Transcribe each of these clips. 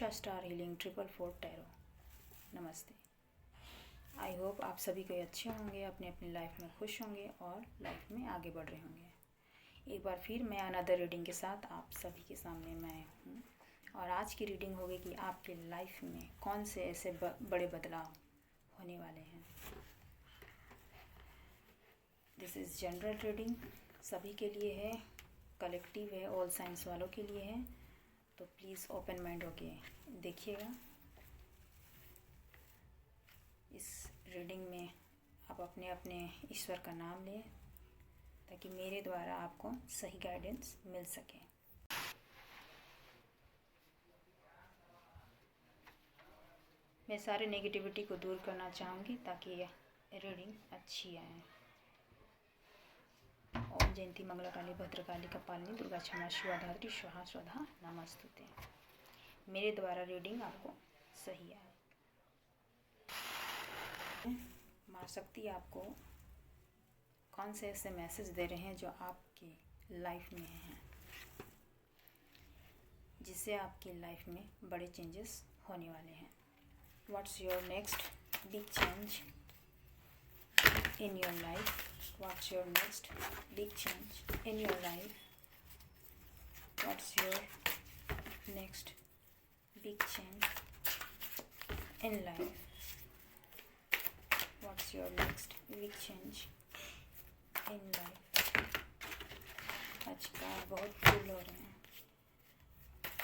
Usha star healing 444 tarot. नमस्ते। I hope आप सभी कोई अच्छे होंगे, अपने अपनी लाइफ में खुश होंगे और लाइफ में आगे बढ़ रहे होंगे। एक बार फिर मैं अनदर रीडिंग के साथ आप सभी के सामने मैं हूँ और आज की रीडिंग होगी कि आपके लाइफ में कौन से ऐसे बड़े बदलाव होने वाले हैं। दिस इज़ जनरल रीडिंग, सभी के लिए है, कलेक्टिव है, ऑल साइंस वालों के लिए है, तो प्लीज़ ओपन माइंड होके देखिएगा। इस रीडिंग में आप अपने अपने ईश्वर का नाम लें ताकि मेरे द्वारा आपको सही गाइडेंस मिल सके। मैं सारे नेगेटिविटी को दूर करना चाहूँगी ताकि रीडिंग अच्छी आए। ओम जयंती मंगलाकाली भद्रकाली कपालिनी दुर्गा क्षमा शिवा धात्री स्वाहा स्वधा नमस्तुते। मेरे द्वारा रीडिंग आपको सही आए। माँ शक्ति आपको कौन से ऐसे मैसेज दे रहे हैं जो आपकी लाइफ में हैं, जिससे आपकी लाइफ में बड़े चेंजेस होने वाले हैं। What's your next big change in your life? What's your next big change in your life? What's your next big change in life? What's your next big change in life? आज का बहुत feel हो रहे हैं।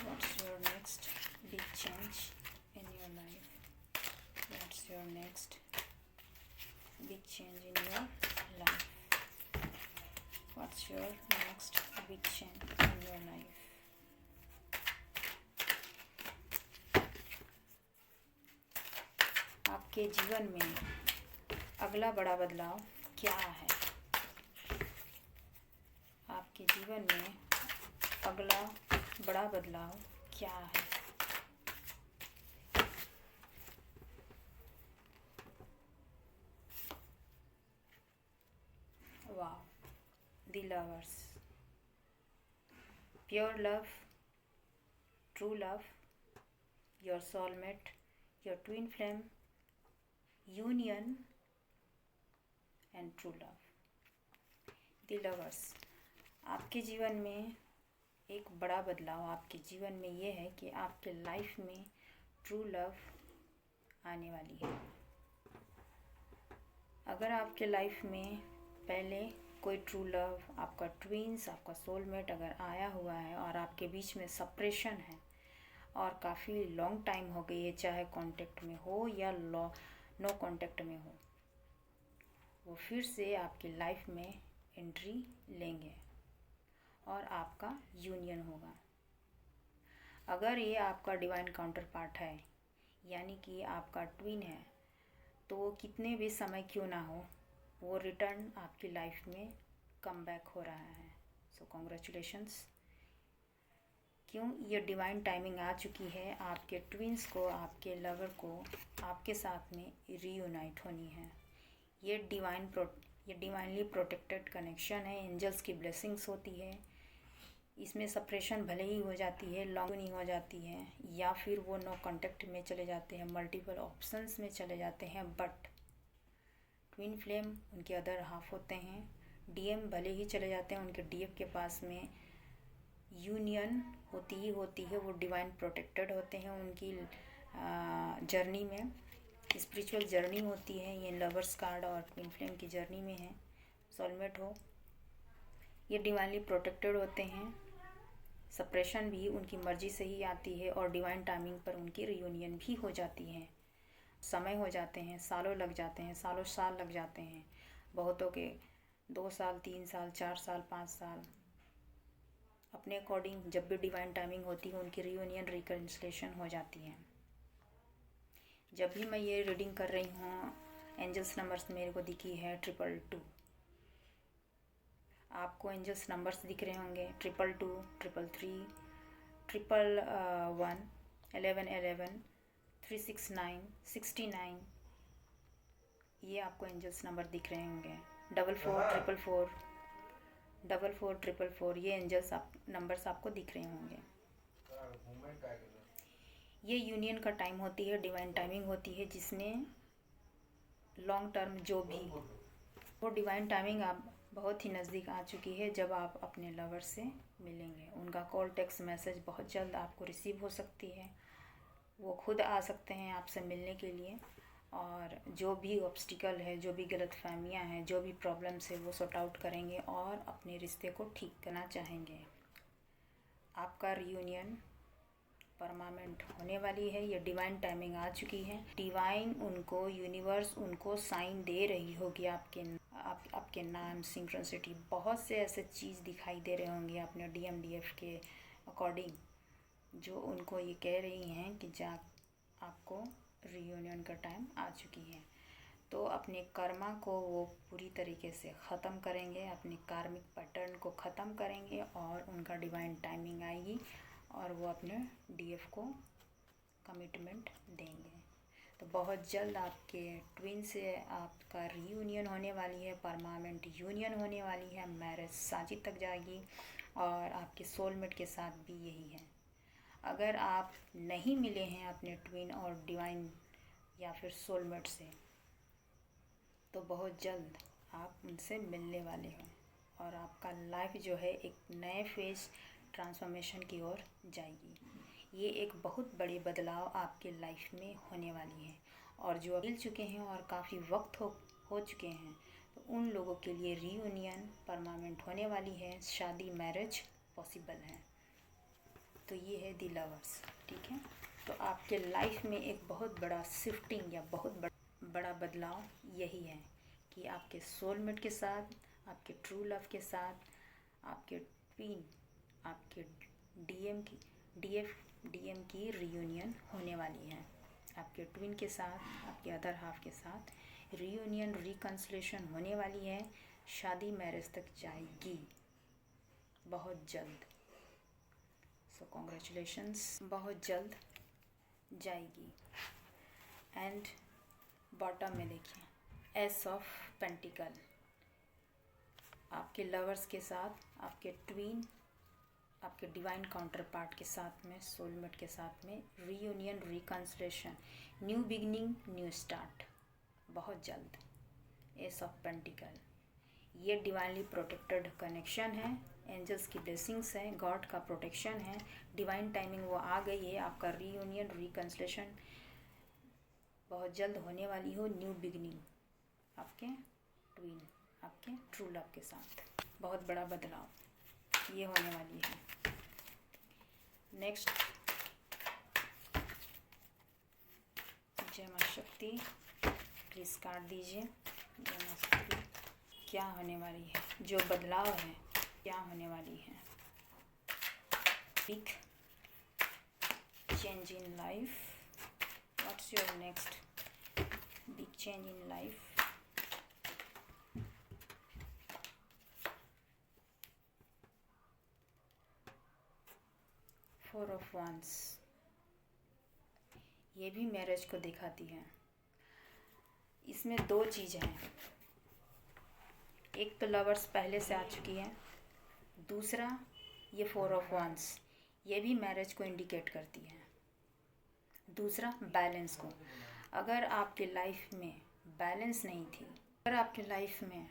What's your next big change in your life? What's your next big change in your life? What's your next big change in your life? आपके जीवन में अगला बड़ा बदलाव क्या है? आपके जीवन में अगला बड़ा बदलाव क्या है? Wow, the lovers, pure love, true love, your soulmate, your twin flame, union and true love. The lovers, आपके जीवन में एक बड़ा बदलाव आपके जीवन में ये है कि आपके लाइफ में ट्रू लव आने वाली है। अगर आपके लाइफ में पहले कोई ट्रू लव, आपका ट्विंस, आपका सोलमेट अगर आया हुआ है और आपके बीच में सेपरेशन है और काफ़ी लॉन्ग टाइम हो गई है, चाहे कांटेक्ट में हो या नो कांटेक्ट में हो, वो फिर से आपकी लाइफ में एंट्री लेंगे और आपका यूनियन होगा। अगर ये आपका डिवाइन काउंटर पार्ट है, यानी कि आपका ट्विन है, तो कितने भी समय क्यों ना हो, वो रिटर्न आपकी लाइफ में कम बैक हो रहा है। सो कॉन्ग्रेचुलेशंस। क्यों? ये डिवाइन टाइमिंग आ चुकी है आपके ट्विंस को, आपके लवर को आपके साथ में रीयूनाइट होनी है। ये डिवाइनली प्रोटेक्टेड कनेक्शन है, एंजल्स की ब्लेसिंग्स होती है। इसमें सेपरेशन भले ही हो जाती है, लॉन्ग नहीं हो जाती है, या फिर वो नो कांटेक्ट में चले जाते हैं, मल्टीपल ऑप्शंस में चले जाते हैं, बट ट्विन फ्लेम उनके अदर हाफ होते हैं। डीएम भले ही चले जाते हैं, उनके डीएफ के पास में यूनियन होती ही होती है। वो डिवाइन प्रोटेक्टेड होते हैं, उनकी जर्नी में स्पिरिचुअल जर्नी होती है। ये लवर्स कार्ड और ट्विन फ्लेम की जर्नी में है। सोलमेट हो, ये डिवाइनली प्रोटेक्टेड होते हैं। सेपरेशन भी उनकी मर्जी से ही आती है और डिवाइन टाइमिंग पर उनकी रियूनियन भी हो जाती है। समय हो जाते हैं, सालों लग जाते हैं, सालों साल लग जाते हैं, बहुतों के 2 साल, 3 साल, 4 साल, 5 साल, अपने अकॉर्डिंग जब भी डिवाइन टाइमिंग होती है उनकी रियूनियन रिकन्सिलेशन हो जाती है। जब भी मैं ये रीडिंग कर रही हूँ, एंजल्स नंबर्स मेरे को दिखी है 222। आपको एंजल्स नंबर्स दिख रहे होंगे 222, 333, 111, 1111, 369, 69। ये आपको एंजल्स नंबर दिख रहे होंगे। 4444, 4444, ये एंजल्स नंबर्स आपको दिख रहे होंगे। ये यूनियन का टाइम होती है, डिवाइन टाइमिंग होती है, जिसमें लॉन्ग टर्म जो भी वो डिवाइन टाइमिंग आप बहुत ही नज़दीक आ चुकी है जब आप अपने लवर से मिलेंगे। उनका कॉल टेक्स्ट मैसेज बहुत जल्द आपको रिसीव हो सकती है। वो खुद आ सकते हैं आपसे मिलने के लिए, और जो भी ऑब्स्टिकल है, जो भी गलतफहमियां हैं, जो भी प्रॉब्लम्स है, वो सॉर्ट आउट करेंगे और अपने रिश्ते को ठीक करना चाहेंगे। आपका रियूनियन परमानेंट होने वाली है। ये डिवाइन टाइमिंग आ चुकी है। डिवाइन उनको, यूनिवर्स उनको साइन दे रही होगी आपके नाम, सिंक्रोनिसिटी, बहुत से ऐसे चीज़ दिखाई दे रहे होंगे अपने DMDF के अकॉर्डिंग, जो उनको ये कह रही हैं कि आपको रियूनियन का टाइम आ चुकी है। तो अपने कर्मा को वो पूरी तरीके से ख़त्म करेंगे, अपने कार्मिक पैटर्न को ख़त्म करेंगे, और उनका डिवाइन टाइमिंग आएगी और वो अपने DF को कमिटमेंट देंगे। तो बहुत जल्द आपके ट्विन से आपका रीयूनियन होने वाली है, परमानेंट यूनियन होने वाली है, मैरिज शादी तक जाएगी, और आपके सोलमेट के साथ भी यही है। अगर आप नहीं मिले हैं अपने ट्विन और डिवाइन या फिर सोलमेट से, तो बहुत जल्द आप उनसे मिलने वाले हो, और आपका लाइफ जो है एक नए फेज ट्रांसफॉर्मेशन की ओर जाएगी। ये एक बहुत बड़े बदलाव आपके लाइफ में होने वाली है, और जो मिल चुके हैं और काफ़ी वक्त हो चुके हैं, तो उन लोगों के लिए रीयूनियन परमानेंट होने वाली है, शादी, मैरिज पॉसिबल है। तो ये है दी लवर्स, ठीक है। तो आपके लाइफ में एक बहुत बड़ा शिफ्टिंग या बहुत बड़ा बदलाव यही है कि आपके सोलमेट के साथ, आपके ट्रू लव के साथ, आपके ट्विन, आपके DM की रियूनियन होने वाली है। आपके ट्विन के साथ, आपके अदर हाफ के साथ रियूनियन, रिकन्सिलेशन होने वाली है। शादी, मैरिज तक जाएगी बहुत जल्द। सो कॉन्ग्रेचुलेशंस, बहुत जल्द जाएगी। एंड बॉटम में देखिए एस ऑफ पेंटिकल, आपके लवर्स के साथ, आपके ट्वीन, आपके डिवाइन काउंटर पार्ट के साथ में, सोलमेट के साथ में reunion, reconciliation, new beginning, new start बहुत जल्द। एस ऑफ पेंटिकल, ये डिवाइनली प्रोटेक्टेड कनेक्शन है, एंजल्स की ब्लेसिंग्स हैं, गॉड का प्रोटेक्शन है, डिवाइन टाइमिंग वो आ गई है। आपका रीयूनियन, रिकन्सिलेशन बहुत जल्द होने वाली हो। न्यू बिगनिंग आपके ट्विन, आपके ट्रू लव के साथ बहुत बड़ा बदलाव ये होने वाली है। नेक्स्ट, जय मां शक्ति, प्लीज़ काट दीजिए। जय मां शक्ति, क्या होने वाली है, जो बदलाव है क्या होने वाली है। Big change in life, what's your next big change in life। Four of Wands, ये भी मैरिज को दिखाती है। इसमें दो चीज़ें हैं, एक तो लवर्स पहले से आ चुकी है, दूसरा ये फोर ऑफ वांड्स, ये भी मैरिज को इंडिकेट करती है। दूसरा बैलेंस को, अगर आपके लाइफ में बैलेंस नहीं थी, अगर आपके लाइफ में,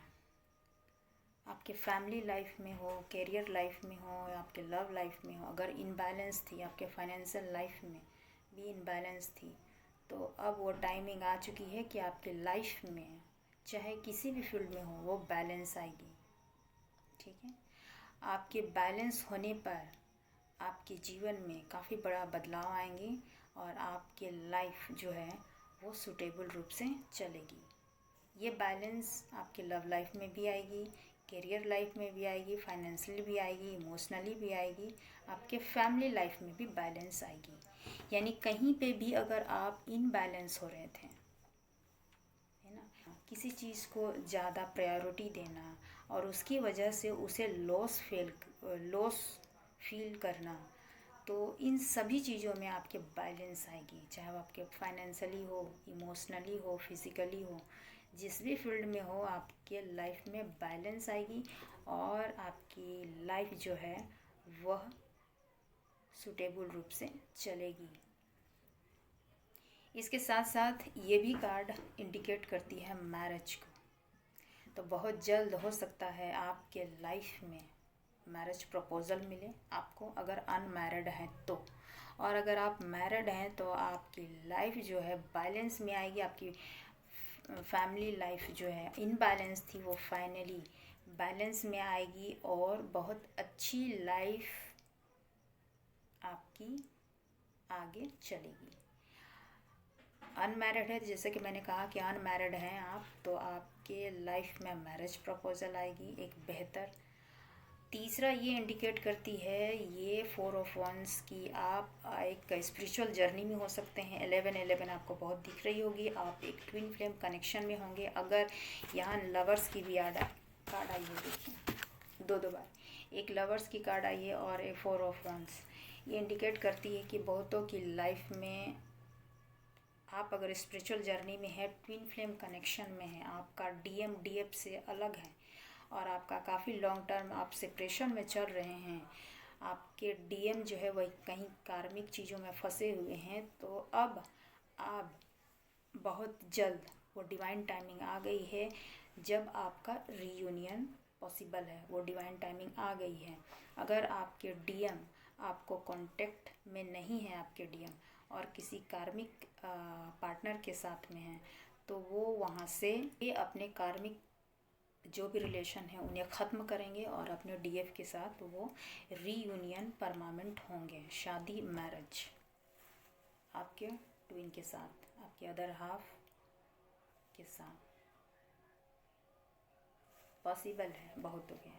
आपके फैमिली लाइफ में हो, कैरियर लाइफ में हो, आपके लव लाइफ में हो, अगर इनबैलेंस थी, आपके फाइनेंशियल लाइफ में भी इनबैलेंस थी, तो अब वो टाइमिंग आ चुकी है कि आपके लाइफ में चाहे किसी भी फील्ड में हो वो बैलेंस आएगी। ठीक है, आपके बैलेंस होने पर आपके जीवन में काफ़ी बड़ा बदलाव आएंगे, और आपके लाइफ जो है वो सूटेबल रूप से चलेगी। ये बैलेंस आपके लव लाइफ में भी आएगी, करियर लाइफ में भी आएगी, फाइनेंशियली भी आएगी, इमोशनली भी आएगी, आपके फैमिली लाइफ में भी बैलेंस आएगी। यानी कहीं पे भी अगर आप इनबैलेंस हो रहे थे, है ना, किसी चीज़ को ज़्यादा प्रायोरिटी देना और उसकी वजह से उसे लॉस फील करना, तो इन सभी चीज़ों में आपके बैलेंस आएगी। चाहे वो आपके फाइनेंशियली हो, इमोशनली हो, फिज़िकली हो, जिस भी फील्ड में हो, आपके लाइफ में बैलेंस आएगी, और आपकी लाइफ जो है वह सूटेबल रूप से चलेगी। इसके साथ साथ ये भी कार्ड इंडिकेट करती है मैरिज को। तो बहुत जल्द हो सकता है आपके लाइफ में मैरिज प्रपोज़ल मिले आपको, अगर अनमैरिड हैं तो। और अगर आप मैरिड हैं तो आपकी लाइफ जो है बैलेंस में आएगी। आपकी फैमिली लाइफ जो है इनबैलेंस थी वो फाइनली बैलेंस में आएगी और बहुत अच्छी लाइफ आपकी आगे चलेगी। अनमैरिड है, जैसे कि मैंने कहा कि अनमैरिड हैं आप, तो आपके लाइफ में मैरिज प्रपोज़ल आएगी एक बेहतर। तीसरा ये इंडिकेट करती है ये 4 ऑफ वंस की आप एक स्पिरिचुअल जर्नी में हो सकते हैं। 11 आपको बहुत दिख रही होगी, आप एक ट्विन फ्लेम कनेक्शन में होंगे। अगर यहाँ लवर्स की भी कार्ड आई है, देखिए दो बार, एक लवर्स की कार्ड आई है और एक 4 ऑफ वंस। ये इंडिकेट करती है कि बहुतों की लाइफ में आप अगर स्पिरिचुअल जर्नी में है, ट्विन फ्लेम कनेक्शन में है, आपका डीएफ से अलग है और आपका काफ़ी लॉन्ग टर्म आप सेपरेशन में चल रहे हैं, आपके डीएम जो है वही कहीं कार्मिक चीज़ों में फंसे हुए हैं, तो अब आप बहुत जल्द वो डिवाइन टाइमिंग आ गई है जब आपका रीयूनियन पॉसिबल है। वो डिवाइन टाइमिंग आ गई है। अगर आपके डीएम आपको कांटेक्ट में नहीं है, आपके डीएम और किसी कार्मिक पार्टनर के साथ में हैं, तो वो वहाँ से ये अपने कार्मिक जो भी रिलेशन है उन्हें ख़त्म करेंगे और अपने डीएफ के साथ वो रीयूनियन परमानेंट होंगे। शादी मैरिज आपके ट्विन के साथ, आपके अदर हाफ के साथ पॉसिबल है बहुतों के,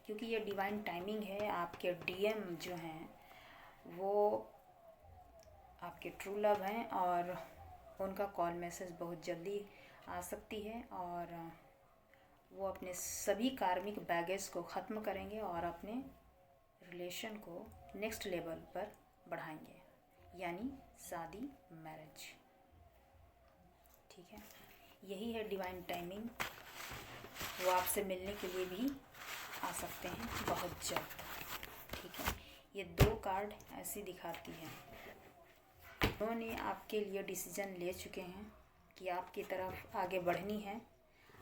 क्योंकि ये डिवाइन टाइमिंग है। आपके डीएम जो हैं वो आपके ट्रू लव हैं और उनका कॉल मैसेज बहुत जल्दी आ सकती है और वो अपने सभी कार्मिक बैगेज को ख़त्म करेंगे और अपने रिलेशन को नेक्स्ट लेवल पर बढ़ाएंगे, यानी शादी मैरिज। ठीक है, यही है डिवाइन टाइमिंग। वो आपसे मिलने के लिए भी आ सकते हैं बहुत जल्द। ठीक है, ये 2 कार्ड ऐसी दिखाती हैं। उन्होंने आपके लिए डिसीजन ले चुके हैं कि आपकी तरफ आगे बढ़नी है,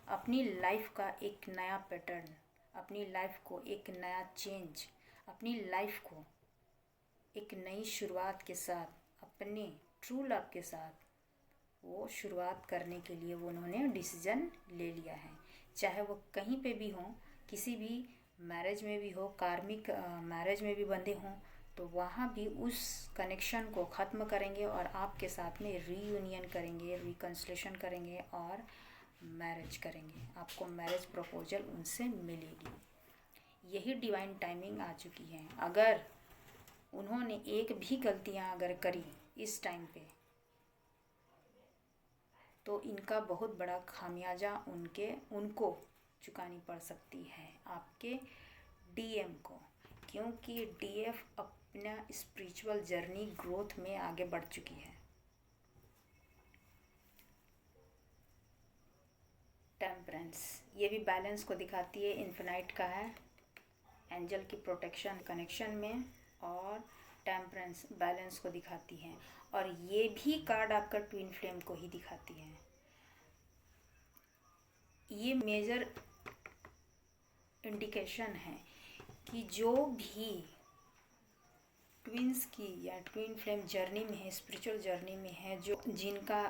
अपनी लाइफ का एक नया पैटर्न, अपनी लाइफ को एक नया चेंज, अपनी लाइफ को एक नई शुरुआत के साथ, अपने ट्रू लव के साथ वो शुरुआत करने के लिए वो उन्होंने डिसीजन ले लिया है। चाहे वो कहीं पे भी हों, किसी भी मैरिज में भी हो, कार्मिक मैरिज में भी बंधे हों, तो वहाँ भी उस कनेक्शन को ख़त्म करेंगे और आपके साथ में रीयूनियन करेंगे, रिकन्सिलेशन करेंगे और मैरिज करेंगे। आपको मैरिज प्रपोजल उनसे मिलेगी। यही डिवाइन टाइमिंग आ चुकी है। अगर उन्होंने एक भी गलतियाँ अगर करी इस टाइम पे, तो इनका बहुत बड़ा खामियाजा उनको चुकानी पड़ सकती है, आपके डीएम को, क्योंकि डीएफ अपना स्पिरिचुअल जर्नी ग्रोथ में आगे बढ़ चुकी है। टेम्परेंस ये भी बैलेंस को दिखाती है, इन्फिनाइट का है, एंजल की प्रोटेक्शन कनेक्शन में, और टेम्परेंस बैलेंस को दिखाती है। और ये भी कार्ड आपका ट्विन फ्लेम को ही दिखाती है। ये मेजर इंडिकेशन है कि जो भी ट्विन्स की या ट्विन फ्लेम जर्नी में है, स्पिरिचुअल जर्नी में है, जो जिनका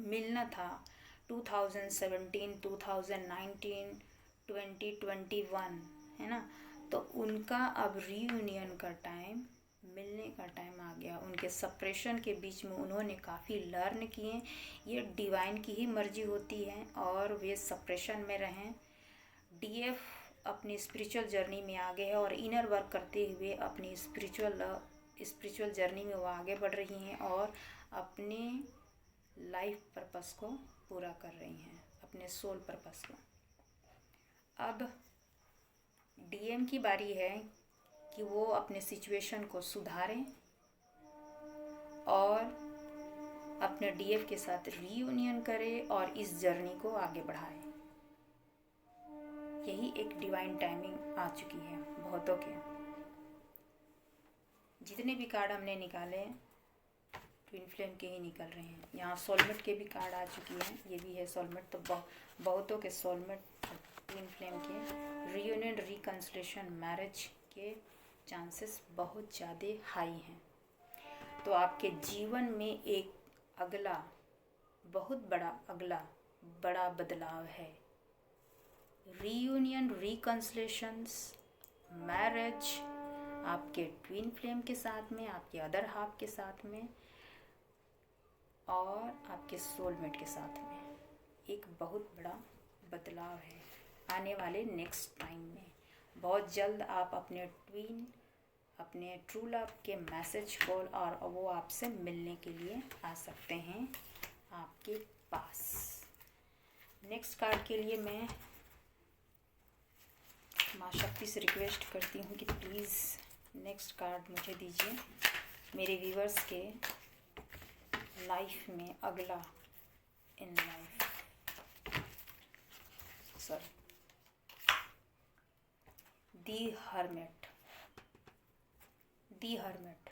मिलना था 2017, 2019, 2021 है ना, तो उनका अब रीयूनियन का टाइम, मिलने का टाइम आ गया। उनके सेपरेशन के बीच में उन्होंने काफ़ी लर्न किए। ये डिवाइन की ही मर्जी होती है और वे सेपरेशन में रहें। डीएफ अपनी स्पिरिचुअल जर्नी में आगे है और इनर वर्क करते हुए अपनी स्पिरिचुअल जर्नी में वो आगे बढ़ रही हैं और अपने लाइफ पर्पस को पूरा कर रही हैं, अपने सोल पर्पस को। अब डीएम की बारी है कि वो अपने सिचुएशन को सुधारें और अपने डीएफ के साथ रीयूनियन करें और इस जर्नी को आगे बढ़ाएं। यही एक डिवाइन टाइमिंग आ चुकी है बहुतों के। जितने भी कार्ड हमने निकाले ट्विन फ्लेम के ही निकल रहे हैं। यहाँ सोलमेट के भी कार्ड आ चुकी हैं, ये भी है सोलमेट। तो बहुतों के सोलमेट ट्विन फ्लेम के रियूनियन, रिकन्सिलेशन, मैरिज के चांसेस बहुत ज़्यादा हाई हैं। तो आपके जीवन में एक अगला बहुत बड़ा बदलाव है। रियूनियन, रिकन्सिलेशंस, मैरिज आपके ट्विन फ्लेम के साथ में, आपके अदर हाफ के साथ में और आपके सोलमेट के साथ में एक बहुत बड़ा बदलाव है आने वाले नेक्स्ट टाइम में। बहुत जल्द आप अपने ट्रू लव के मैसेज कॉल और वो आपसे मिलने के लिए आ सकते हैं आपके पास। नेक्स्ट कार्ड के लिए मैं माँ शक्ति से रिक्वेस्ट करती हूँ कि प्लीज़ नेक्स्ट कार्ड मुझे दीजिए। मेरे व्यूवर्स के लाइफ में अगला in life the hermit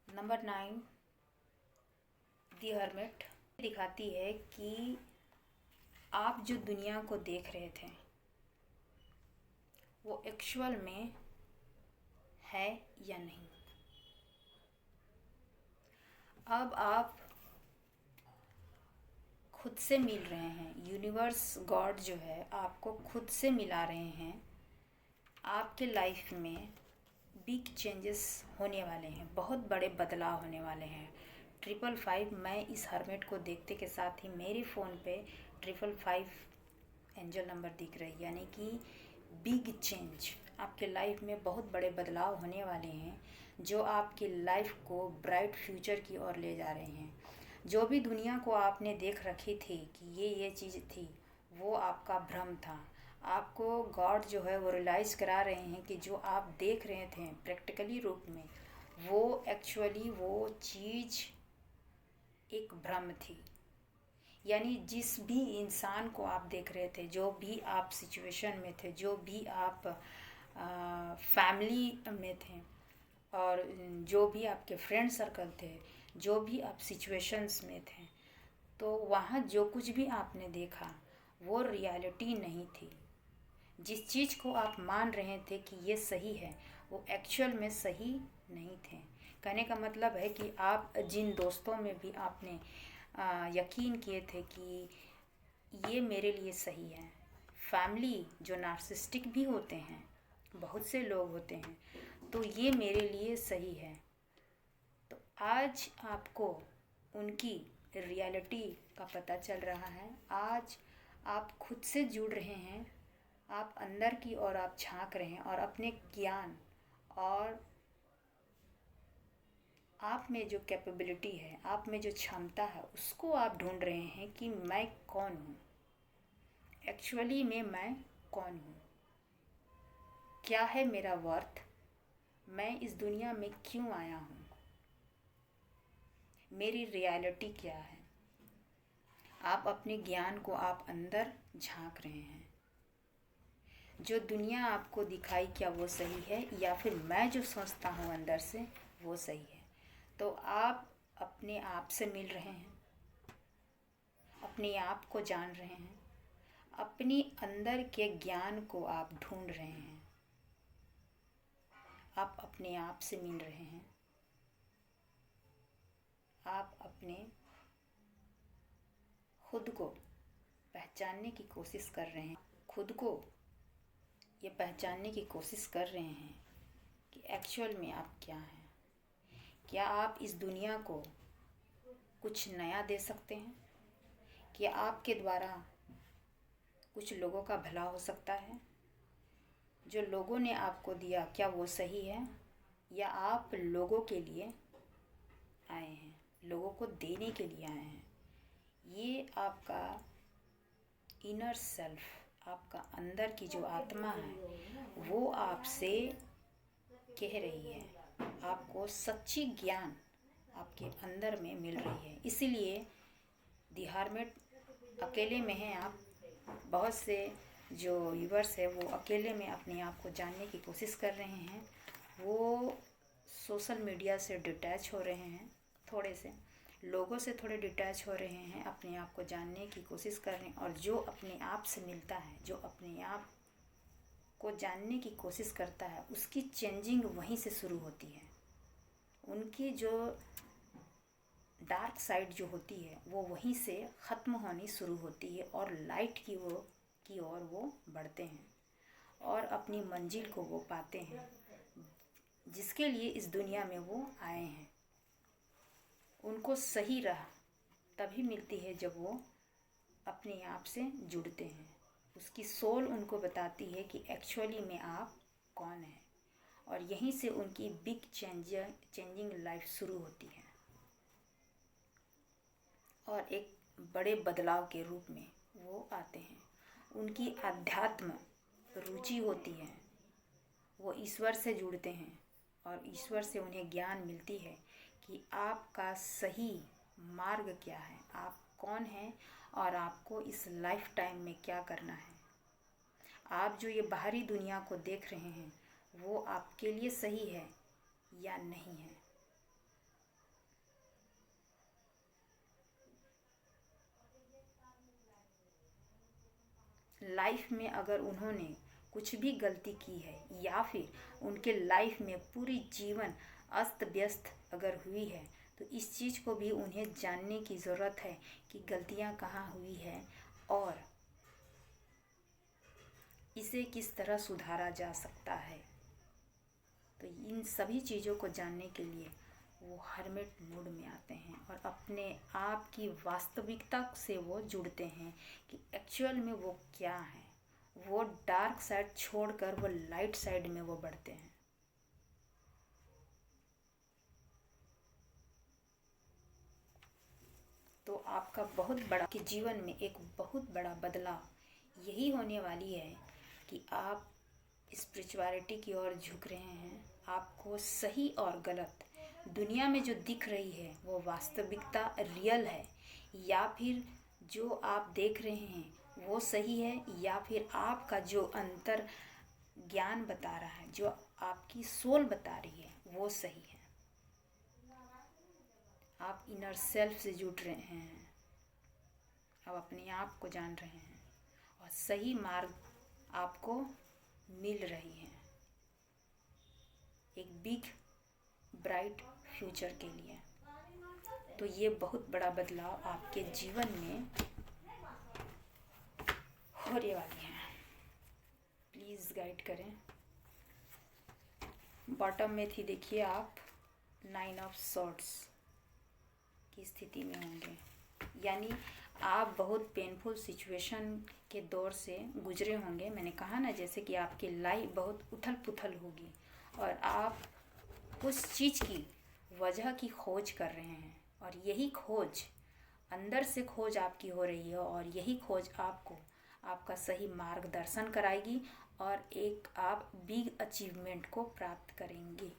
number 9 the hermit दिखाती है कि आप जो दुनिया को देख रहे थे वो एक्चुअल में है या नहीं। अब आप खुद से मिल रहे हैं। यूनिवर्स, गॉड जो है आपको खुद से मिला रहे हैं। आपके लाइफ में बिग चेंजेस होने वाले हैं, बहुत बड़े बदलाव होने वाले हैं। 555 मैं इस हर्मिट को देखते के साथ ही मेरे फ़ोन पे 555 एंजल नंबर दिख रही है, यानी कि बिग चेंज आपके लाइफ में बहुत बड़े बदलाव होने वाले हैं जो आपकी लाइफ को ब्राइट फ्यूचर की ओर ले जा रहे हैं। जो भी दुनिया को आपने देख रखी थी कि ये चीज़ थी, वो आपका भ्रम था। आपको गॉड जो है वो रियलाइज़ करा रहे हैं कि जो आप देख रहे थे प्रैक्टिकली रूप में, वो एक्चुअली वो चीज़ एक भ्रम थी। यानी जिस भी इंसान को आप देख रहे थे, जो भी आप सिचुएशन में थे, जो भी आप फैमिली में थे और जो भी आपके फ्रेंड सर्कल थे, जो भी आप सिचुएशंस में थे, तो वहाँ जो कुछ भी आपने देखा वो रियलिटी नहीं थी। जिस चीज़ को आप मान रहे थे कि ये सही है, वो एक्चुअल में सही नहीं थे। कहने का मतलब है कि आप जिन दोस्तों में भी आपने यकीन किए थे कि ये मेरे लिए सही है, फैमिली जो नार्सिसिस्टिक भी होते हैं, बहुत से लोग होते हैं, तो ये मेरे लिए सही है, तो आज आपको उनकी रियलिटी का पता चल रहा है। आज आप खुद से जुड़ रहे हैं, आप अंदर की ओर आप झांक रहे हैं और अपने ज्ञान और आप में जो कैपेबिलिटी है, आप में जो क्षमता है, उसको आप ढूंढ रहे हैं कि मैं कौन हूँ, एक्चुअली में मैं कौन हूँ, क्या है मेरा वर्थ, मैं इस दुनिया में क्यों आया हूँ, मेरी रियलिटी क्या है। आप अपने ज्ञान को आप अंदर झांक रहे हैं। जो दुनिया आपको दिखाई क्या वो सही है, या फिर मैं जो सोचता हूँ अंदर से वो सही है। तो आप अपने आप से मिल रहे हैं, अपने आप को जान रहे हैं, अपनी अंदर के ज्ञान को आप ढूंढ रहे हैं, आप अपने आप से मिल रहे हैं, आप अपने खुद को पहचानने की कोशिश कर रहे हैं। खुद को ये पहचानने की कोशिश कर रहे हैं कि एक्चुअल में आप क्या हैं। क्या आप इस दुनिया को कुछ नया दे सकते हैं? क्या आपके द्वारा कुछ लोगों का भला हो सकता है? जो लोगों ने आपको दिया क्या वो सही है, या आप लोगों के लिए आए हैं, लोगों को देने के लिए आए हैं? ये आपका इनर सेल्फ, आपका अंदर की जो आत्मा है वो आपसे कह रही है, आपको सच्ची ज्ञान आपके अंदर में मिल रही है। इसीलिए दी हर्मिट अकेले में हैं आप। बहुत से जो व्यूअर्स है वो अकेले में अपने आप को जानने की कोशिश कर रहे हैं। वो सोशल मीडिया से डिटैच हो रहे हैं, थोड़े से लोगों से थोड़े डिटैच हो रहे हैं, अपने आप को जानने की कोशिश कर रहे हैं। और जो अपने आप से मिलता है, जो अपने आप को जानने की कोशिश करता है, उसकी चेंजिंग वहीं से शुरू होती है। उनकी जो डार्क साइड जो होती है वो वहीं से ख़त्म होनी शुरू होती है और लाइट की ओर वो बढ़ते हैं और अपनी मंजिल को वो पाते हैं, जिसके लिए इस दुनिया में वो आए हैं। उनको सही राह तभी मिलती है जब वो अपने आप से जुड़ते हैं। उसकी सोल उनको बताती है कि एक्चुअली में आप कौन हैं, और यहीं से उनकी बिग चेंजिंग लाइफ शुरू होती है और एक बड़े बदलाव के रूप में वो आते हैं। उनकी आध्यात्म रुचि होती है, वो ईश्वर से जुड़ते हैं और ईश्वर से उन्हें ज्ञान मिलती है कि आपका सही मार्ग क्या है, आप कौन हैं और आपको इस लाइफ टाइम में क्या करना है। आप जो ये बाहरी दुनिया को देख रहे हैं वो आपके लिए सही है या नहीं है। लाइफ में अगर उन्होंने कुछ भी गलती की है या फिर उनके लाइफ में पूरी जीवन अस्त व्यस्त अगर हुई है, तो इस चीज़ को भी उन्हें जानने की ज़रूरत है कि गलतियां कहाँ हुई है और इसे किस तरह सुधारा जा सकता है। तो इन सभी चीज़ों को जानने के लिए वो हर्मिट मोड में आते हैं और अपने आप की वास्तविकता से वो जुड़ते हैं कि एक्चुअल में वो क्या है। वो डार्क साइड छोड़कर वो लाइट साइड में वो बढ़ते हैं। तो आपका बहुत बड़ा कि जीवन में एक बहुत बड़ा बदलाव यही होने वाली है कि आप स्पिरिचुअलिटी की ओर झुक रहे हैं। आपको सही और गलत दुनिया में जो दिख रही है वो वास्तविकता रियल है, या फिर जो आप देख रहे हैं वो सही है, या फिर आपका जो अंतर ज्ञान बता रहा है, जो आपकी सोल बता रही है वो सही है। आप इनर सेल्फ से जुड़ रहे हैं, आप अपने आप को जान रहे हैं और सही मार्ग आपको मिल रही है एक बिग ब्राइट फ्यूचर के लिए। तो ये बहुत बड़ा बदलाव आपके जीवन में होने वाली है। प्लीज़ गाइड करें। बॉटम में थी, देखिए आप 9 ऑफ सॉर्ड्स की स्थिति में होंगे, यानी आप बहुत पेनफुल सिचुएशन के दौर से गुजरे होंगे। मैंने कहा ना, जैसे कि आपकी लाइफ बहुत उथल पुथल होगी और आप उस चीज़ की वजह की खोज कर रहे हैं, और यही खोज अंदर से खोज आपकी हो रही है, और यही खोज आपको आपका सही मार्गदर्शन कराएगी और एक आप बिग अचीवमेंट को प्राप्त करेंगे।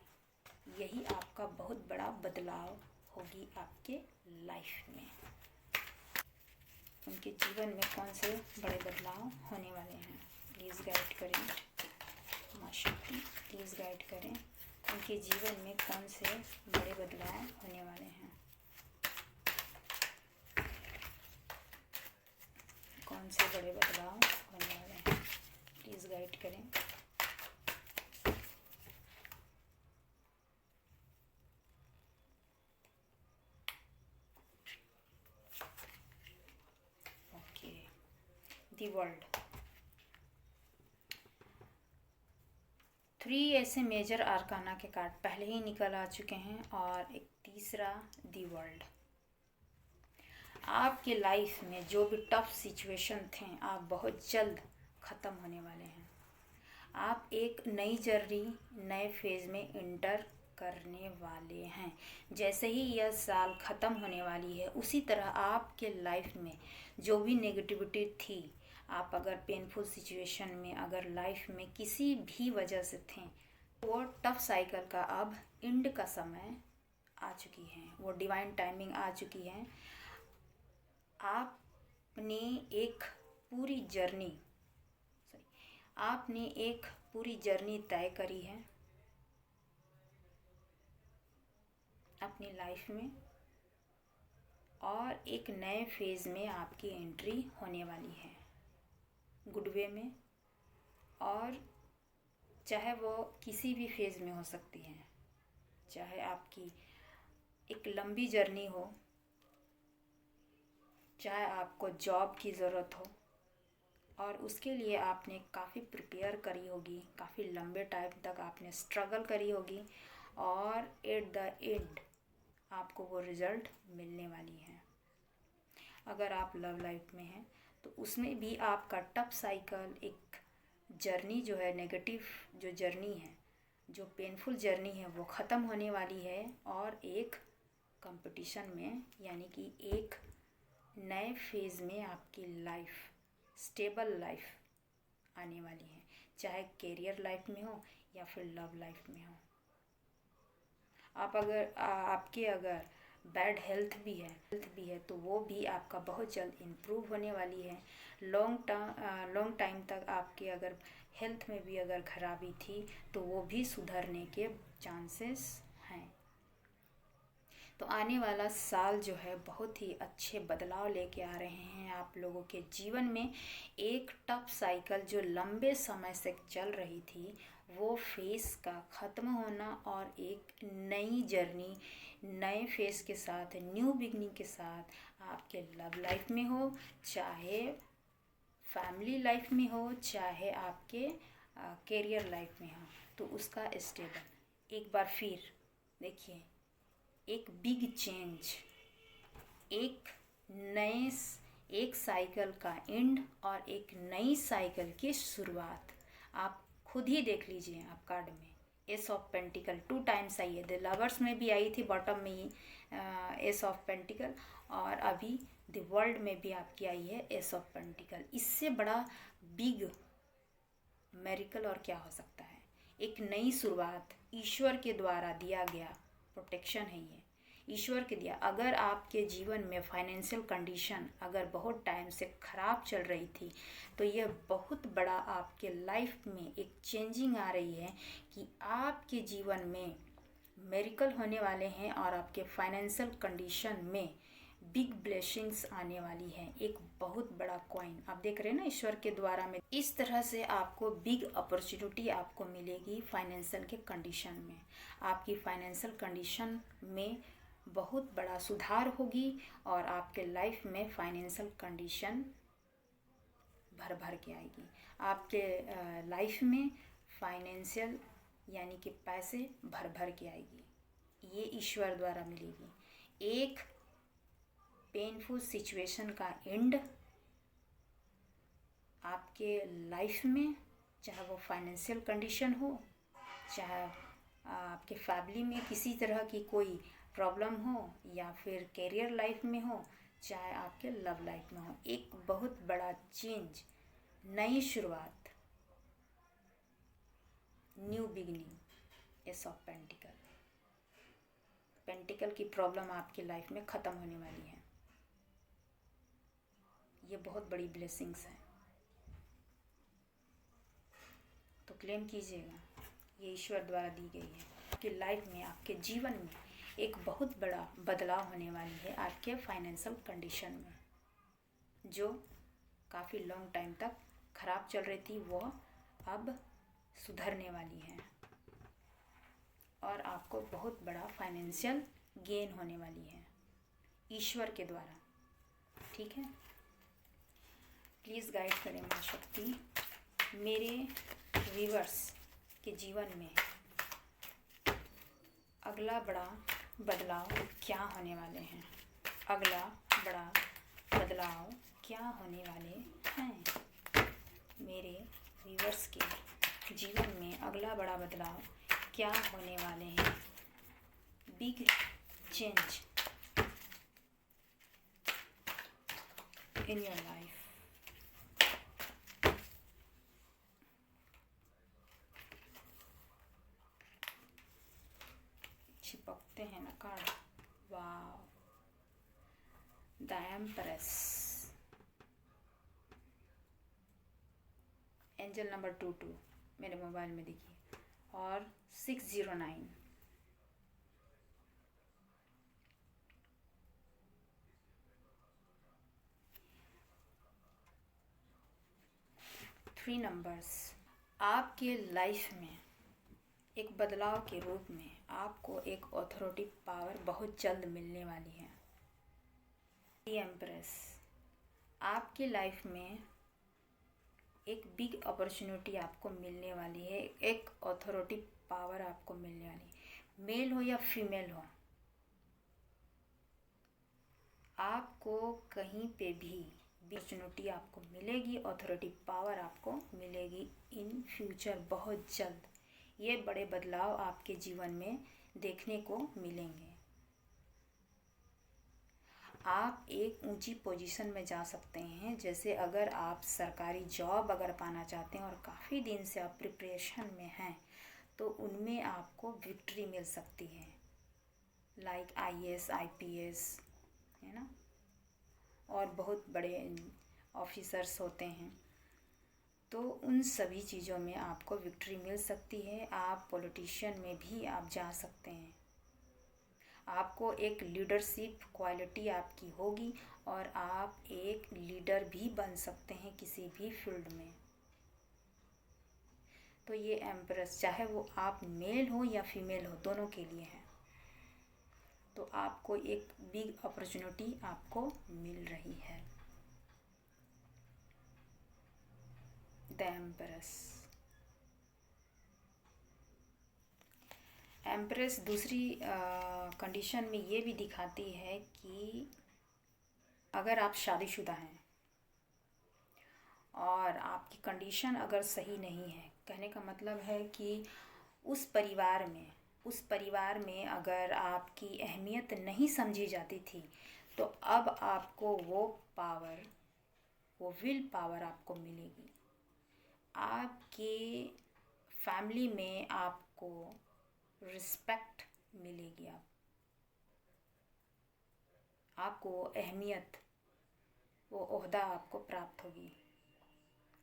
यही आपका बहुत बड़ा बदलाव होगी आपके लाइफ में। उनके जीवन में कौन से बड़े बदलाव होने वाले हैं, प्लीज़ गाइड करें। माँ शक्ति प्लीज़ गाइड करें, उनके जीवन में कौन से बड़े बदलाव होने वाले हैं, कौन से बड़े बदलाव होने वाले हैं, प्लीज़ गाइड करें। Okay, the world. 3 ऐसे मेजर आर्काना के कार्ड पहले ही निकल आ चुके हैं, और एक तीसरा दी वर्ल्ड। आपके लाइफ में जो भी टफ सिचुएशन थे, आप बहुत जल्द ख़त्म होने वाले हैं। आप एक नई जर्नी, नए फेज़ में इंटर करने वाले हैं। जैसे ही यह साल ख़त्म होने वाली है, उसी तरह आपके लाइफ में जो भी नेगेटिविटी थी, आप अगर पेनफुल सिचुएशन में, अगर लाइफ में किसी भी वजह से थे, वो टफ साइकिल का अब एंड का समय आ चुकी है, वो डिवाइन टाइमिंग आ चुकी है। आपने एक पूरी जर्नी तय करी है। अपनी लाइफ में और एक नए फेज़ में आपकी एंट्री होने वाली है, गुड वे में। और चाहे वो किसी भी फेज़ में हो सकती है, चाहे आपकी एक लंबी जर्नी हो, चाहे आपको जॉब की ज़रूरत हो और उसके लिए आपने काफ़ी प्रिपेयर करी होगी, काफ़ी लंबे टाइम तक आपने स्ट्रगल करी होगी और एट द एंड आपको वो रिज़ल्ट मिलने वाली है। अगर आप लव लाइफ में हैं तो उसमें भी आपका टफ साइकिल, एक जर्नी जो है, नेगेटिव जो जर्नी है, जो पेनफुल जर्नी है, वो ख़त्म होने वाली है और एक कंपटीशन में, यानी कि एक नए फेज़ में आपकी लाइफ, स्टेबल लाइफ आने वाली है, चाहे कैरियर लाइफ में हो या फिर लव लाइफ में हो। आप अगर आपके अगर बैड हेल्थ भी है तो वो भी आपका बहुत जल्द इम्प्रूव होने वाली है। लॉन्ग टाइम तक आपके अगर हेल्थ में भी अगर खराबी थी तो वो भी सुधरने के चांसेस हैं। तो आने वाला साल जो है बहुत ही अच्छे बदलाव लेके आ रहे हैं आप लोगों के जीवन में। एक टफ साइकिल जो लंबे समय से चल रही थी वो फेस का ख़त्म होना और एक नई जर्नी, नए फेस के साथ, न्यू बिगनिंग के साथ आपके लव लाइफ में हो, चाहे फैमिली लाइफ में हो, चाहे आपके कैरियर लाइफ में हो, तो उसका स्टेबल एक बार फिर देखिए, एक बिग चेंज, एक साइकिल का एंड और एक नई साइकिल की शुरुआत। आप खुद ही देख लीजिए, आप कार्ड में S of pentacle 2 times I है, द लवर्स में भी आई थी, बॉटम में ही एस ऑफ पेंटिकल, और अभी द वर्ल्ड में भी आपकी आई है एस ऑफ पेंटिकल। इससे बड़ा बिग मेरिकल और क्या हो सकता है। एक नई शुरुआत, ईश्वर के द्वारा दिया गया प्रोटेक्शन है ये, ईश्वर के दिया। अगर आपके जीवन में फाइनेंशियल कंडीशन अगर बहुत टाइम से ख़राब चल रही थी तो यह बहुत बड़ा आपके लाइफ में एक चेंजिंग आ रही है कि आपके जीवन में मेरिकल होने वाले हैं और आपके फाइनेंशियल कंडीशन में बिग ब्लेसिंग्स आने वाली है। एक बहुत बड़ा कॉइन आप देख रहे हैं ना, ईश्वर के द्वारा में इस तरह से आपको बिग अपॉर्चुनिटी आपको मिलेगी फाइनेंशियल के कंडीशन में। आपकी फाइनेंशियल कंडीशन में बहुत बड़ा सुधार होगी और आपके लाइफ में फाइनेंशियल कंडीशन भर भर के आएगी। आपके लाइफ में फाइनेंशियल यानी कि पैसे भर भर के आएगी, ये ईश्वर द्वारा मिलेगी। एक पेनफुल सिचुएशन का एंड आपके लाइफ में, चाहे वो फाइनेंशियल कंडीशन हो, चाहे आपके फैमिली में किसी तरह की कोई प्रॉब्लम हो, या फिर कैरियर लाइफ में हो, चाहे आपके लव लाइफ में हो, एक बहुत बड़ा चेंज, नई शुरुआत, new beginning, S of pentacle. Pentacle की प्रॉब्लम आपकी लाइफ में ख़त्म होने वाली है। ये बहुत बड़ी ब्लेसिंग्स है, तो क्लेम कीजिएगा, ये ईश्वर द्वारा दी गई है। आपकी लाइफ में, आपके जीवन में एक बहुत बड़ा बदलाव होने वाली है आपके फाइनेंशियल कंडीशन में, जो काफ़ी लॉन्ग टाइम तक ख़राब चल रही थी वो अब सुधरने वाली है और आपको बहुत बड़ा फाइनेंशियल गेन होने वाली है ईश्वर के द्वारा। ठीक है, प्लीज़ गाइड करें माँ शक्ति मेरे व्यूअर्स के जीवन में अगला बड़ा बदलाव क्या होने वाले हैं, अगला बड़ा बदलाव क्या होने वाले हैं। मेरे व्यूअर्स के जीवन में अगला बड़ा बदलाव क्या होने वाले हैं। Big change in your life. चिपकते हैं ना कार्ड, वाह, द एम्प्रेस, एंजल नंबर 22 मेरे मोबाइल में देखिए, और 609, 3 नंबर्स आपके लाइफ में एक बदलाव के रूप में आपको एक अथॉरिटी पावर बहुत जल्द मिलने वाली है। दी एम्प्रेस आपकी लाइफ में एक बिग अपॉर्चुनिटी आपको मिलने वाली है, एक अथॉरिटी पावर आपको मिलने वाली है। मेल हो या फीमेल हो, आपको कहीं पे भी अपॉर्चुनिटी आपको मिलेगी, अथॉरिटी पावर आपको मिलेगी इन फ्यूचर बहुत जल्द। ये बड़े बदलाव आपके जीवन में देखने को मिलेंगे। आप एक ऊंची पोजीशन में जा सकते हैं। जैसे अगर आप सरकारी जॉब अगर पाना चाहते हैं और काफ़ी दिन से आप प्रिपरेशन में हैं, तो उनमें आपको विक्ट्री मिल सकती है। लाइक IAS IPS है ना, और बहुत बड़े ऑफिसर्स होते हैं, तो उन सभी चीज़ों में आपको विक्ट्री मिल सकती है। आप पॉलिटिशियन में भी आप जा सकते हैं। आपको एक लीडरशिप क्वालिटी आपकी होगी और आप एक लीडर भी बन सकते हैं किसी भी फील्ड में। तो ये एम्प्रेस, चाहे वो आप मेल हो या फीमेल हो, दोनों के लिए है। तो आपको एक बिग अपॉर्चुनिटी आपको मिल रही है। The empress. एम्प्रेस दूसरी कंडीशन में ये भी दिखाती है कि अगर आप शादीशुदा हैं और आपकी कंडीशन अगर सही नहीं है, कहने का मतलब है कि उस परिवार में अगर आपकी अहमियत नहीं समझी जाती थी, तो अब आपको वो पावर, वो विल पावर आपको मिलेगी। आपके फैमिली में आपको रिस्पेक्ट मिलेगी, आपको अहमियत, वो ओहदा आपको प्राप्त होगी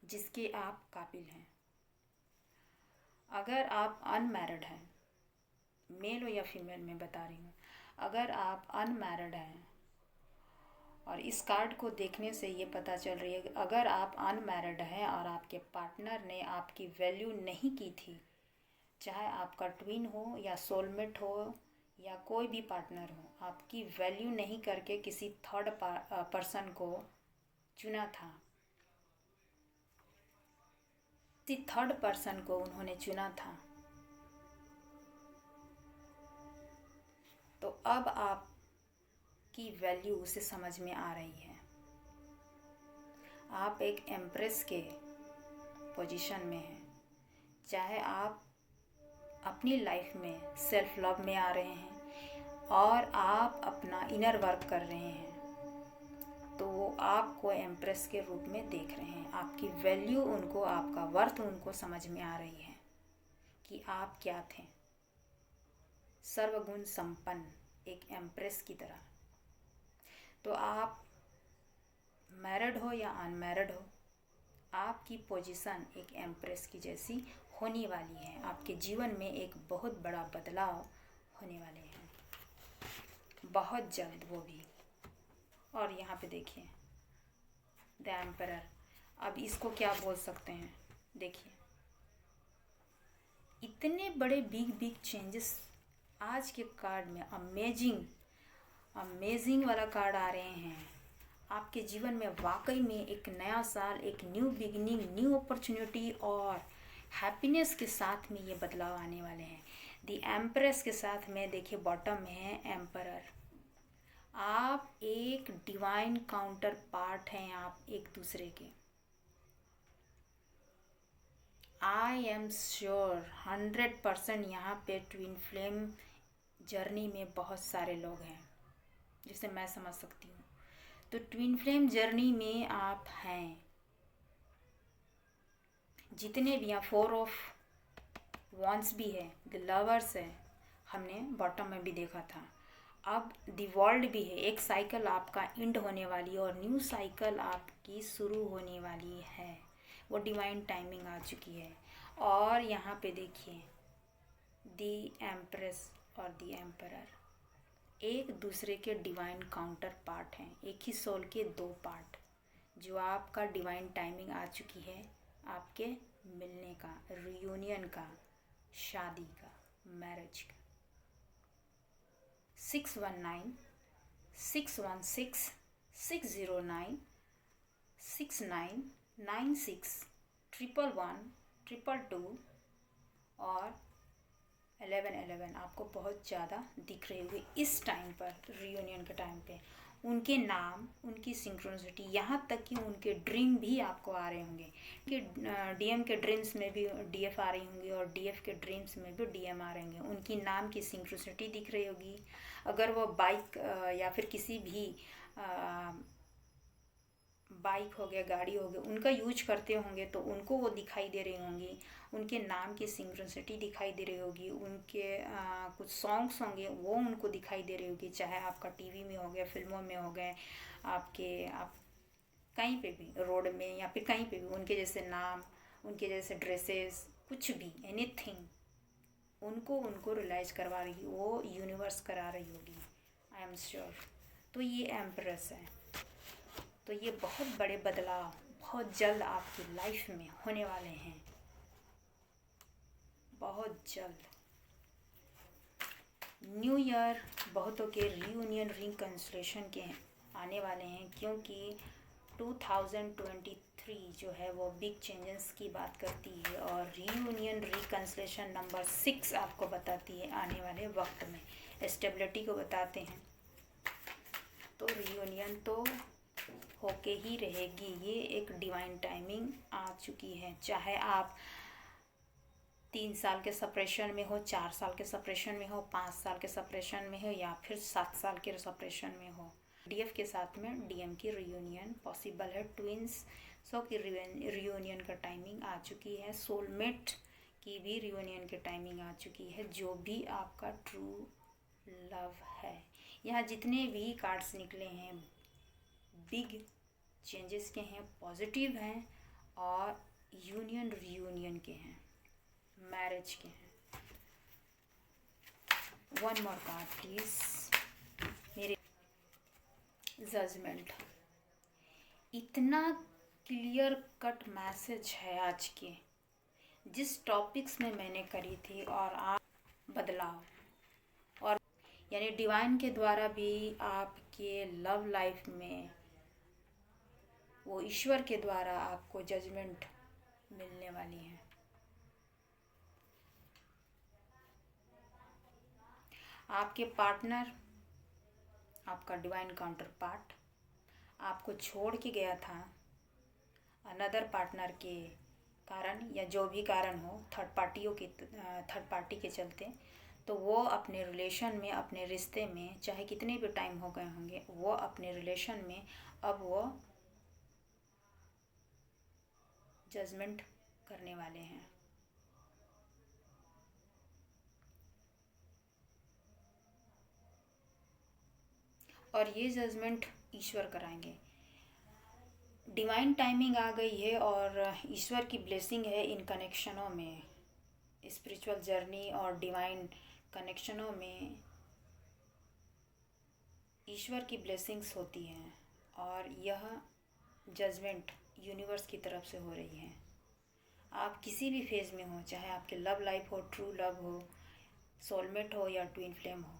जिसके आप काबिल हैं। अगर आप अनमैरिड हैं, मेल हो या फीमेल मैं बता रही हूँ, अगर आप अनमैरिड हैं, और इस कार्ड को देखने से ये पता चल रही है कि अगर आप अनमैरिड हैं और आपके पार्टनर ने आपकी वैल्यू नहीं की थी, चाहे आपका ट्विन हो या सोलमेट हो या कोई भी पार्टनर हो, आपकी वैल्यू नहीं करके किसी थर्ड पर्सन को चुना था, किसी थर्ड पर्सन को उन्होंने चुना था, तो अब आपकी वैल्यू उसे समझ में आ रही है। आप एक एम्प्रेस के पोजीशन में हैं। चाहे आप अपनी लाइफ में सेल्फ लव में आ रहे हैं और आप अपना इनर वर्क कर रहे हैं, तो वो आपको एम्प्रेस के रूप में देख रहे हैं। आपकी वैल्यू उनको, आपका वर्थ उनको समझ में आ रही है कि आप क्या थे, सर्वगुण संपन्न एक एम्प्रेस की तरह। तो आप मैरिड हो या अनमैरिड हो, आपकी पोजीशन एक एम्प्रेस की जैसी होने वाली है। आपके जीवन में एक बहुत बड़ा बदलाव होने वाले हैं, बहुत जल्द, वो भी। और यहाँ पे देखिए द एम्परर। अब इसको क्या बोल सकते हैं, देखिए इतने बड़े बिग चेंजेस आज के कार्ड में, अमेजिंग वाला कार्ड आ रहे हैं आपके जीवन में। वाकई में एक नया साल, एक न्यू बिगिनिंग, न्यू अपॉर्चुनिटी और हैप्पीनेस के साथ में ये बदलाव आने वाले हैं। द एम्प्रेस के साथ में देखिए बॉटम में है एम्परर। आप एक डिवाइन काउंटर पार्ट हैं, आप एक दूसरे के। आई एम श्योर 100% यहाँ पे ट्विन फ्लेम जर्नी में बहुत सारे लोग हैं, जिसे मैं समझ सकती हूँ। तो ट्विन फ्लेम जर्नी में आप हैं, जितने भी यहाँ 4 ऑफ वॉन्ड्स भी है, द लवर्स है, हमने बॉटम में भी देखा था। अब द वर्ल्ड भी है। एक साइकिल आपका एंड होने वाली और न्यू साइकिल आपकी शुरू होने वाली है, वो डिवाइन टाइमिंग आ चुकी है। और यहाँ पे देखिए द एम्प्रेस और द एम्परर एक दूसरे के डिवाइन काउंटर पार्ट हैं, एक ही सोल के 2 पार्ट। जो आपका डिवाइन टाइमिंग आ चुकी है, आपके मिलने का, रियूनियन का, शादी का, मैरिज का। 61961609696196111122 और 1111 आपको बहुत ज़्यादा दिख रहे हुए इस टाइम पर, रियूनियन के टाइम पे। उनके नाम, उनकी सिंक्रोनिसिटी, यहाँ तक कि उनके ड्रीम भी आपको आ रहे होंगे कि डीएम के ड्रीम्स में भी डीएफ आ रही होंगी और डीएफ के ड्रीम्स में भी डीएम आ रहे होंगे। उनकी नाम की सिंक्रोनिसिटी दिख रही होगी। अगर वो बाइक या फिर किसी भी बाइक हो गया, गाड़ी हो गया, उनका यूज करते होंगे तो उनको वो दिखाई दे रही होंगी। उनके नाम की सिंक्रोनिसिटी दिखाई दे रही होगी। उनके कुछ सॉन्ग्स होंगे वो उनको दिखाई दे रही होगी, चाहे आपका टीवी में हो गया, फिल्मों में हो गए, आप कहीं पे भी, रोड में या फिर कहीं पे भी उनके जैसे नाम, उनके जैसे ड्रेसेस, कुछ भी, एनीथिंग उनको रियलाइज़ करवा रही, वो यूनिवर्स करा रही होगी, आई एम श्योर। तो ये एम्प्रेस है। तो ये बहुत बड़े बदलाव बहुत जल्द आपकी लाइफ में होने वाले हैं, बहुत जल्द। न्यू ईयर बहुतों के रियूनियन रिकन्सिलेशन के आने वाले हैं, क्योंकि 2023 जो है वो बिग चेंजेस की बात करती है और रियूनियन रिकन्सिलेशन नंबर 6 आपको बताती है आने वाले वक्त में, स्टेबिलिटी को बताते हैं। तो रियूनियन तो होके ही रहेगी, ये एक डिवाइन टाइमिंग आ चुकी है। चाहे आप 3 साल के सेपरेशन में हो, 4 साल के सेपरेशन में हो, 5 साल के सेपरेशन में हो या फिर 7 साल के सेपरेशन में हो, डीएफ के साथ में डीएम की रियूनियन पॉसिबल है। ट्विंस की रियूनियन का टाइमिंग आ चुकी है। सोलमेट की भी रियूनियन की टाइमिंग आ चुकी है। जो भी आपका ट्रू लव है, यहाँ जितने भी कार्ड्स निकले हैं बिग चेंजेस के हैं, पॉजिटिव हैं और यूनियन रियूनियन के हैं, मैरिज के हैं। One more card please. मेरे जजमेंट, इतना क्लियर कट मैसेज है आज के जिस टॉपिक्स में मैंने करी थी, और आप बदलाव, और यानी डिवाइन के द्वारा भी आपके लव लाइफ में वो ईश्वर के द्वारा आपको जजमेंट मिलने वाली है। आपके पार्टनर, आपका डिवाइन काउंटर पार्ट आपको छोड़ के गया था अनदर पार्टनर के कारण, या जो भी कारण हो, थर्ड पार्टी के चलते, तो वो अपने रिलेशन में, अपने रिश्ते में, चाहे कितने भी टाइम हो गए होंगे, वो अपने रिलेशन में अब वो जजमेंट करने वाले हैं। और ये जजमेंट ईश्वर कराएंगे। डिवाइन टाइमिंग आ गई है और ईश्वर की ब्लेसिंग है इन कनेक्शनों में, स्पिरिचुअल जर्नी और डिवाइन कनेक्शनों में ईश्वर की ब्लेसिंग्स होती हैं और यह जजमेंट यूनिवर्स की तरफ से हो रही है। आप किसी भी फेज़ में हो, चाहे आपके लव लाइफ हो, ट्रू लव हो, सोलमेट हो या ट्विन फ्लेम हो,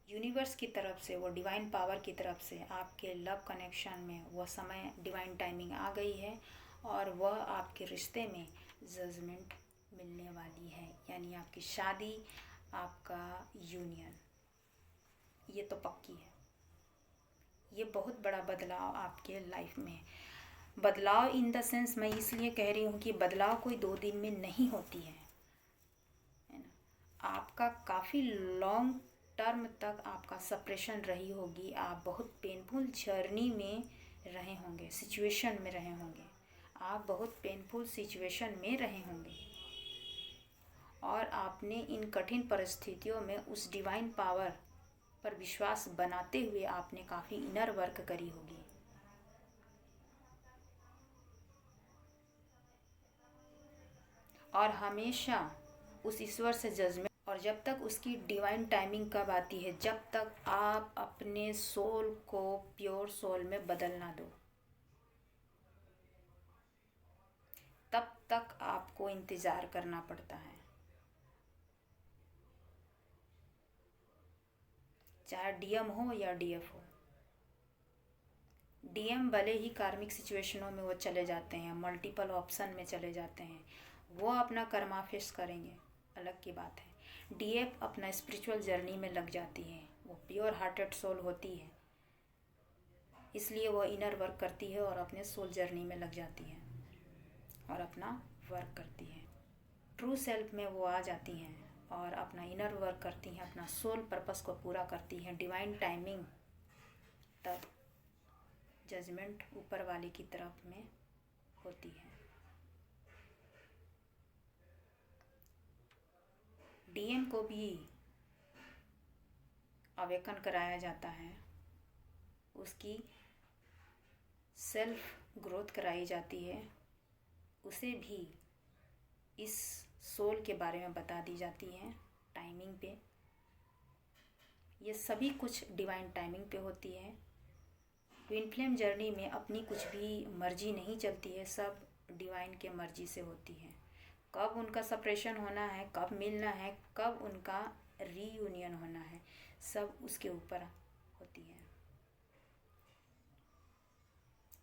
यूनिवर्स की तरफ से, वो डिवाइन पावर की तरफ से आपके लव कनेक्शन में वह समय, डिवाइन टाइमिंग आ गई है और वह आपके रिश्ते में जजमेंट मिलने वाली है, यानी आपकी शादी, आपका यूनियन, ये तो पक्की है। ये बहुत बड़ा बदलाव आपके लाइफ में। बदलाव इन द सेंस मैं इसलिए कह रही हूँ कि बदलाव कोई 2 दिन में नहीं होती है ना। आपका काफ़ी लॉन्ग टर्म तक आपका सेपरेशन रही होगी, आप बहुत पेनफुल जर्नी में रहे होंगे, सिचुएशन में रहे होंगे, आप बहुत पेनफुल सिचुएशन में रहे होंगे और आपने इन कठिन परिस्थितियों में उस डिवाइन पावर पर विश्वास बनाते हुए आपने काफ़ी इनर वर्क करी होगी। और हमेशा उस ईश्वर से जजमेंट, और जब तक उसकी डिवाइन टाइमिंग कब आती है, जब तक आप अपने सोल को प्योर सोल में बदल ना दो, तक आपको इंतज़ार करना पड़ता है, चाहे डीएम हो या डीएफ हो। डीएम भले ही कार्मिक सिचुएशनों में वो चले जाते हैं, मल्टीपल ऑप्शन में चले जाते हैं, वो अपना कर्मा फेस करेंगे, अलग की बात है। डीएफ अपना स्पिरिचुअल जर्नी में लग जाती है, वो प्योर हार्टेड सोल होती है, इसलिए वो इनर वर्क करती है और अपने सोल जर्नी में लग जाती है और अपना वर्क करती है। ट्रू सेल्फ में वो आ जाती हैं और अपना इनर वर्क करती हैं, अपना सोल पर्पस को पूरा करती हैं। डिवाइन टाइमिंग तब जजमेंट ऊपर वाले की तरफ में होती है। डीएम को भी अवेकन कराया जाता है, उसकी सेल्फ ग्रोथ कराई जाती है, उसे भी इस सोल के बारे में बता दी जाती है टाइमिंग पे। ये सभी कुछ डिवाइन टाइमिंग पे होती है। ट्विन फ्लेम जर्नी में अपनी कुछ भी मर्जी नहीं चलती है, सब डिवाइन के मर्जी से होती है। कब उनका सेपरेशन होना है, कब मिलना है, कब उनका रीयूनियन होना है, सब उसके ऊपर होती है।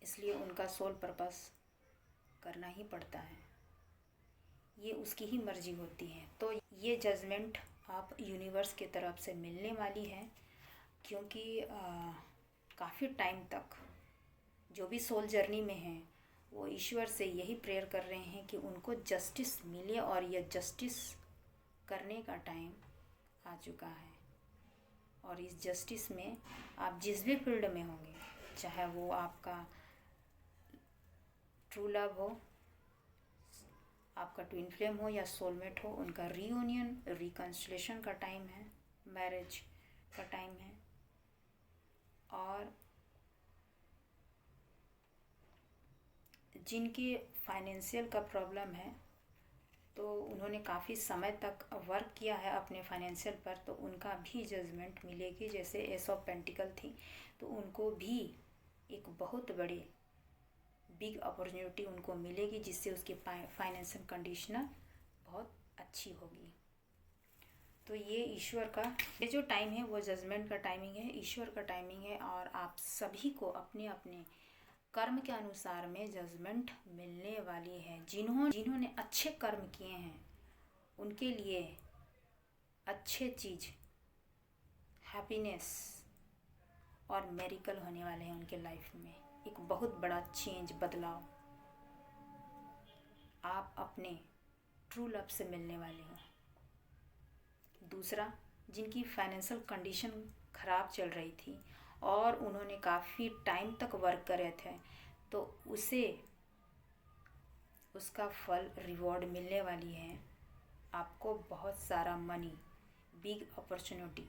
इसलिए उनका सोल पर्पस करना ही पड़ता है, ये उसकी ही मर्जी होती है। तो ये जजमेंट आप यूनिवर्स की तरफ से मिलने वाली है, क्योंकि काफ़ी टाइम तक जो भी सोल जर्नी में हैं वो ईश्वर से यही प्रेयर कर रहे हैं कि उनको जस्टिस मिले, और ये जस्टिस करने का टाइम आ चुका है। और इस जस्टिस में आप जिस भी फील्ड में होंगे, चाहे वो आपका ट्रू लव हो, आपका ट्विन फ्लेम हो या सोलमेट हो, उनका रीयूनियन रिकन्सिलेशन का टाइम है, मैरिज का टाइम है। और जिनके फाइनेंशियल का प्रॉब्लम है, तो उन्होंने काफ़ी समय तक वर्क किया है अपने फाइनेंशियल पर, तो उनका भी जजमेंट मिलेगी। जैसे एस ऑफ पेंटिकल थी, तो उनको भी एक बहुत बड़ी बिग अपॉर्चुनिटी उनको मिलेगी, जिससे उसकी फाइनेंशियल कंडीशन बहुत अच्छी होगी। तो ये ईश्वर का ये जो टाइम है वो जजमेंट का टाइमिंग है, ईश्वर का टाइमिंग है। और आप सभी को अपने अपने कर्म के अनुसार में जजमेंट मिलने वाली है। जिन्होंने अच्छे कर्म किए हैं उनके लिए अच्छे चीज़, हैप्पीनेस और मेरिकल होने वाले हैं उनके लाइफ में। एक बहुत बड़ा चेंज, बदलाव आप अपने ट्रू लव से मिलने वाले हो। दूसरा, जिनकी फाइनेंशियल कंडीशन ख़राब चल रही थी और उन्होंने काफ़ी टाइम तक वर्क करे थे, तो उसे उसका फल रिवॉर्ड मिलने वाली है। आपको बहुत सारा मनी, बिग अपॉर्चुनिटी।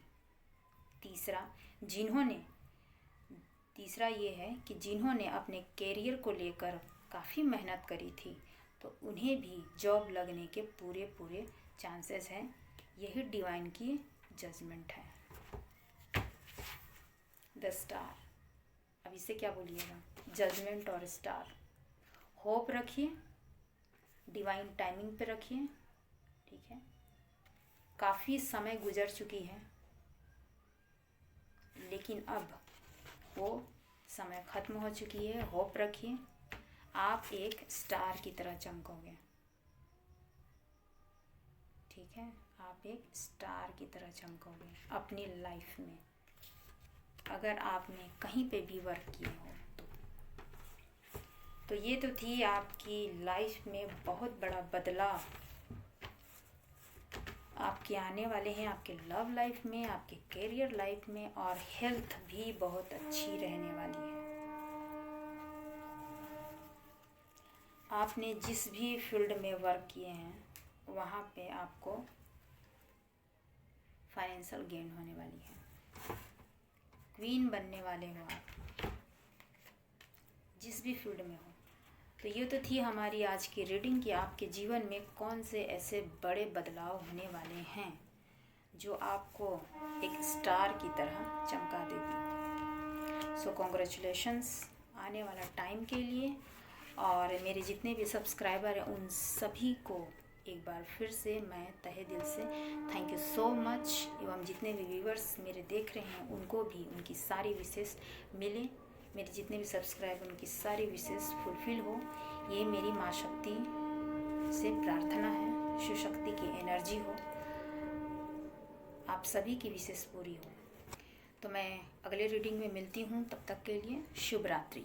तीसरा ये है कि जिन्होंने अपने कैरियर को लेकर काफ़ी मेहनत करी थी, तो उन्हें भी जॉब लगने के पूरे चांसेस हैं। यही डिवाइन की जजमेंट है। द स्टार, अब इसे क्या बोलिएगा, जजमेंट और स्टार। होप रखिए, डिवाइन टाइमिंग पे रखिए, ठीक है। काफ़ी समय गुजर चुकी है, लेकिन अब वो समय ख़त्म हो चुकी है। होप रखिए, आप एक स्टार की तरह चमकोगे, ठीक है। आप एक स्टार की तरह चमकोगे अपनी लाइफ में, अगर आपने कहीं पे भी वर्क किए हो तो ये तो थी आपकी लाइफ में बहुत बड़ा बदलाव आपके आने वाले हैं, आपके लव लाइफ में, आपके कैरियर लाइफ में, और हेल्थ भी बहुत अच्छी रहने वाली है। आपने जिस भी फील्ड में वर्क किए हैं वहाँ पे आपको फाइनेंशियल गेन होने वाली है। क्वीन बनने वाले हो आप, जिस भी फील्ड में हो। तो ये तो थी हमारी आज की रीडिंग कि आपके जीवन में कौन से ऐसे बड़े बदलाव होने वाले हैं जो आपको एक स्टार की तरह चमका देगी। सो कॉन्ग्रेचुलेशंस आने वाला टाइम के लिए। और मेरे जितने भी सब्सक्राइबर हैं उन सभी को एक बार फिर से मैं तहे दिल से थैंक यू सो मच। एवं जितने भी व्यूवर्स मेरे देख रहे हैं उनको भी उनकी सारी विशेष मिले, मेरे जितने भी सब्सक्राइबर उनकी सारी विशेष फुलफिल हो, ये मेरी माँ शक्ति से प्रार्थना है। शिव शक्ति की एनर्जी हो, आप सभी की विशेष पूरी हो। तो मैं अगले रीडिंग में मिलती हूँ, तब तक के लिए शुभ रात्रि।